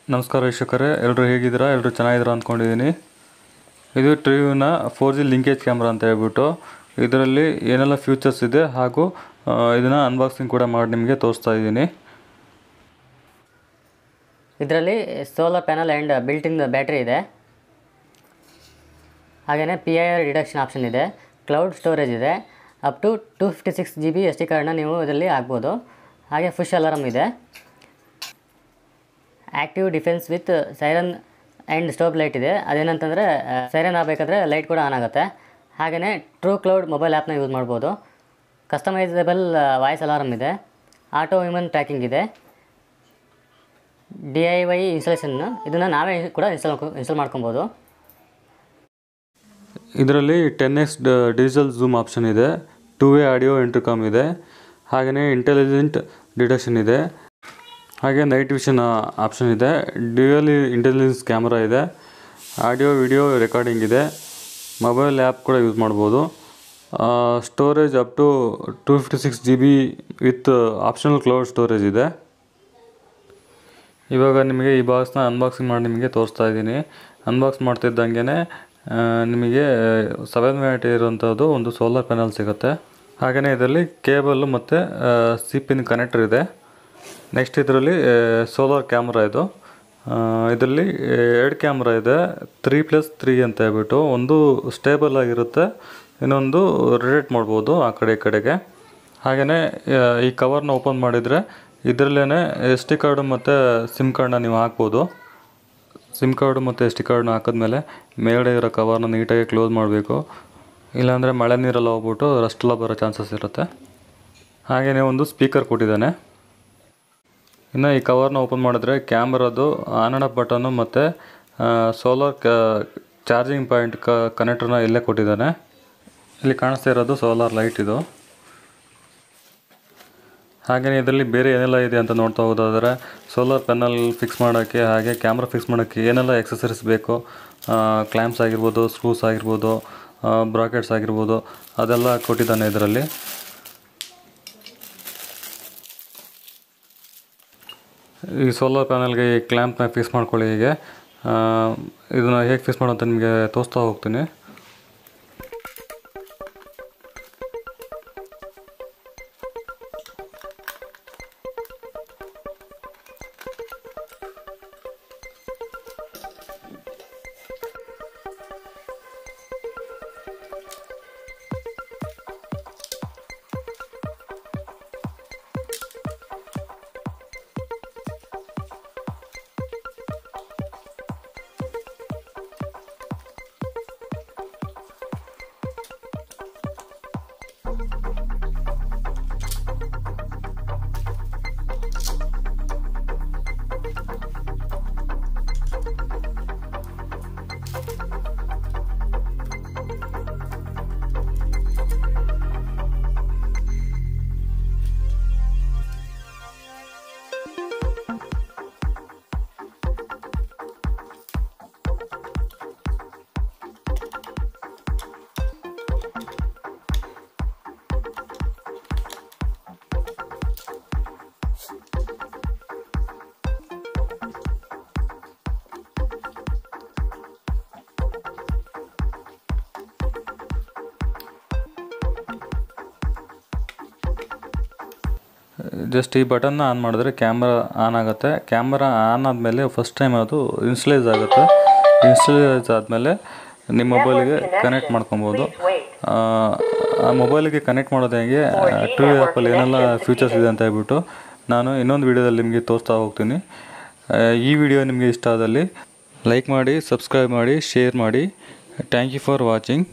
ನಮಸ್ಕಾರ ವೀಕ್ಷಕರೇ, ಎಲ್ಲರೂ ಹೇಗಿದ್ದೀರಾ? ಎಲ್ಲರೂ ಚೆನ್ನಾಗಿದ್ದೀರಾ ಅಂದ್ಕೊಂಡಿದ್ದೀನಿ. ಇದು ಟ್ರಿವ್ಯೂನ 4G ಲಿಂಕೇಜ್ ಕ್ಯಾಮ್ರಾ ಅಂತ ಹೇಳ್ಬಿಟ್ಟು ಇದರಲ್ಲಿ ಏನೆಲ್ಲ ಫ್ಯೂಚರ್ಸ್ ಇದೆ ಹಾಗೂ ಇದನ್ನು ಅನ್ಬಾಕ್ಸಿಂಗ್ ಕೂಡ ಮಾಡಿ ನಿಮಗೆ ತೋರಿಸ್ತಾ ಇದ್ದೀನಿ. ಇದರಲ್ಲಿ solar panel and built in battery ಇದೆ. ಹಾಗೆಯೇ PIR ಡಿಡಕ್ಷನ್ ಆಪ್ಷನ್ ಇದೆ. ಕ್ಲೌಡ್ ಸ್ಟೋರೇಜ್ ಇದೆ. ಅಪ್ ಟು 256 GB SD ಕಾರ್ಡ್ನ ನೀವು ಇದರಲ್ಲಿ ಹಾಕ್ಬೋದು. ಹಾಗೆ ಪುಷ್ ಅಲಾರಮ್ ಇದೆ. Active defence with siren and stop light ಇದೆ. ಅದೇನಂತಂದರೆ ಸೈರನ್ ಆಗಬೇಕಾದ್ರೆ ಲೈಟ್ ಕೂಡ ಆನ್ ಆಗುತ್ತೆ. ಹಾಗೆಯೇ ಟ್ರೂ ಕ್ಲೌಡ್ ಮೊಬೈಲ್ ಆ್ಯಪ್ನ ಯೂಸ್ ಮಾಡ್ಬೋದು. ಕಸ್ಟಮೈಸಬಲ್ ವಾಯ್ಸ್ ಅಲಾರಮ್ ಇದೆ. ಆಟೋ ಹ್ಯೂಮನ್ ಟ್ರ್ಯಾಕಿಂಗ್ ಇದೆ. DIY ಇನ್ಸ್ಟಾಲೇಷನ್, ಇದನ್ನು ನಾವೇ ಕೂಡ ಇನ್ಸ್ಟಾಲ್ ಮಾಡ್ಕೊಬೋದು. ಇದರಲ್ಲಿ 10x ಡಿಜಿಟಲ್ ಝೂಮ್ ಆಪ್ಷನ್ ಇದೆ. 2-way ಆಡಿಯೋ ಇಂಟರ್ಕಾಮ್ ಇದೆ. ಹಾಗೆಯೇ ಇಂಟೆಲಿಜೆಂಟ್ ಡಿಟೆಕ್ಷನ್ ಇದೆ. ಹಾಗೆ ನೈಟ್ ವಿಷನ್ ಆಪ್ಷನ್ ಇದೆ. ಡ್ಯುಯಲ್ ಇಂಟೆಲಿಜೆನ್ಸ್ ಕ್ಯಾಮ್ರಾ ಇದೆ. ಆಡಿಯೋ ವಿಡಿಯೋ ರೆಕಾರ್ಡಿಂಗ್ ಇದೆ. ಮೊಬೈಲ್ ಆ್ಯಪ್ ಕೂಡ ಯೂಸ್ ಮಾಡ್ಬೋದು. Storage up to 256 GB with optional cloud storage ಇದೆ. ಇವಾಗ ನಿಮಗೆ ಈ ಬಾಕ್ಸ್ನ ಅನ್ಬಾಕ್ಸಿಂಗ್ ಮಾಡಿ ನಿಮಗೆ ತೋರಿಸ್ತಾ ಇದ್ದೀನಿ. ಅನ್ಬಾಕ್ಸ್ ಮಾಡ್ತಿದ್ದಂಗೆ ನಿಮಗೆ 7 ವ್ಯಾಟ್ ಇರುವಂಥದ್ದು ಒಂದು ಸೋಲಾರ್ ಪ್ಯಾನಲ್ ಸಿಗುತ್ತೆ. ಹಾಗೆಯೇ ಇದರಲ್ಲಿ ಕೇಬಲ್ಲು ಮತ್ತು C ಪಿನ್ ಕನೆಕ್ಟರ್ ಇದೆ. ನೆಕ್ಸ್ಟ್ ಇದರಲ್ಲಿ ಸೋಲಾರ್ ಕ್ಯಾಮ್ರಾ ಇದು. ಇದರಲ್ಲಿ 2 ಕ್ಯಾಮ್ರಾ ಇದೆ. 3+3 ಅಂತ ಹೇಳ್ಬಿಟ್ಟು, ಒಂದು ಸ್ಟೇಬಲ್ ಆಗಿರುತ್ತೆ, ಇನ್ನೊಂದು ರೊಟೇಟ್ ಮಾಡ್ಬೋದು ಆ ಕಡೆ ಈ ಕಡೆಗೆ. ಹಾಗೆಯೇ ಈ ಕವರ್ನ ಓಪನ್ ಮಾಡಿದರೆ ಇದರಲ್ಲೇ SD ಕಾರ್ಡು ಮತ್ತು ಸಿಮ್ ಕಾರ್ಡನ್ನ ನೀವು ಹಾಕ್ಬೋದು. ಸಿಮ್ ಕಾರ್ಡು ಮತ್ತು SD ಕಾರ್ಡನ್ನ ಹಾಕಿದ್ಮೇಲೆ ಮೇಲ್ಗಡೆ ಇರೋ ಕವರ್ನ ನೀಟಾಗಿ ಕ್ಲೋಸ್ ಮಾಡಬೇಕು. ಇಲ್ಲಾಂದರೆ ಮಳೆ ನೀರೆಲ್ಲ ಹೋಗ್ಬಿಟ್ಟು ರಸ್ಟೆಲ್ಲ ಬರೋ ಚಾನ್ಸಸ್ ಇರುತ್ತೆ. ಹಾಗೆಯೇ ಒಂದು ಸ್ಪೀಕರ್ ಕೊಟ್ಟಿದ್ದಾನೆ. ಇನ್ನು ಈ ಕವರ್ನ ಓಪನ್ ಮಾಡಿದ್ರೆ ಕ್ಯಾಮ್ರಾದು ಆನ್ ಆ್ಯಂಡ್ ಆಫ್ ಬಟನ್ನು ಮತ್ತು ಸೋಲಾರ್ ಚಾರ್ಜಿಂಗ್ ಪಾಯಿಂಟ್ ಕನೆಕ್ಟರ್ನ ಇಲ್ಲೇ ಕೊಟ್ಟಿದ್ದಾನೆ. ಇಲ್ಲಿ ಕಾಣಿಸ್ತಾ ಇರೋದು ಸೋಲಾರ್ ಲೈಟ್ ಇದು. ಹಾಗೆಯೇ ಇದರಲ್ಲಿ ಬೇರೆ ಏನೆಲ್ಲ ಇದೆ ಅಂತ ನೋಡ್ತಾ ಹೋಗೋದಾದರೆ ಸೋಲಾರ್ ಪ್ಯಾನಲ್ ಫಿಕ್ಸ್ ಮಾಡೋಕ್ಕೆ, ಹಾಗೆ ಕ್ಯಾಮ್ರಾ ಫಿಕ್ಸ್ ಮಾಡೋಕ್ಕೆ ಏನೆಲ್ಲ ಎಕ್ಸಸರೀಸ್ ಬೇಕು, ಕ್ಲ್ಯಾಂಪ್ಸ್ ಆಗಿರ್ಬೋದು, ಸ್ಕ್ರೂಸ್ ಆಗಿರ್ಬೋದು, ಬ್ರಾಕೆಟ್ಸ್ ಆಗಿರ್ಬೋದು, ಅದೆಲ್ಲ ಕೊಟ್ಟಿದ್ದಾನೆ ಇದರಲ್ಲಿ. ಈ ಸೋಲಾರ್ ಪ್ಯಾನಲ್ಗೆ ಈ ಕ್ಲ್ಯಾಂಪ್ನ ಫಿಕ್ಸ್ ಮಾಡ್ಕೊಳ್ಳಿ. ಹೀಗೆ ಇದನ್ನು ಹೇಗೆ ಫಿಕ್ಸ್ ಮಾಡೋಂತ ನಿಮಗೆ ತೋರಿಸ್ತಾ ಹೋಗ್ತೀನಿ. ಜಸ್ಟ್ ಈ ಬಟನ್ನ ಆನ್ ಮಾಡಿದ್ರೆ ಕ್ಯಾಮ್ರಾ ಆನ್ ಆಗುತ್ತೆ. ಕ್ಯಾಮ್ರಾ ಆನ್ ಆದಮೇಲೆ ಫಸ್ಟ್ ಟೈಮ್ ಅದು ಇನ್ಸ್ಟಲೈಸ್ ಆಗುತ್ತೆ. ಇನ್ಸ್ಟಲೈಸ್ ಆದಮೇಲೆ ನಿಮ್ಮ ಮೊಬೈಲಿಗೆ ಕನೆಕ್ಟ್ ಮಾಡ್ಕೊಬೋದು. ಆ ಮೊಬೈಲಿಗೆ ಕನೆಕ್ಟ್ ಮಾಡೋದು ಹೇಗೆ, ಟ್ರಿವ್ಯೂ ಆ್ಯಪಲ್ಲಿ ಏನೆಲ್ಲ ಫ್ಯೂಚರ್ಸ್ ಇದೆ ಅಂತ ಹೇಳ್ಬಿಟ್ಟು ನಾನು ಇನ್ನೊಂದು ವೀಡಿಯೋದಲ್ಲಿ ನಿಮಗೆ ತೋರಿಸ್ತಾ ಹೋಗ್ತೀನಿ. ಈ ವಿಡಿಯೋ ನಿಮಗೆ ಇಷ್ಟ ಆದಲ್ಲಿ ಲೈಕ್ ಮಾಡಿ, ಸಬ್ಸ್ಕ್ರೈಬ್ ಮಾಡಿ, ಶೇರ್ ಮಾಡಿ. Thank you for watching.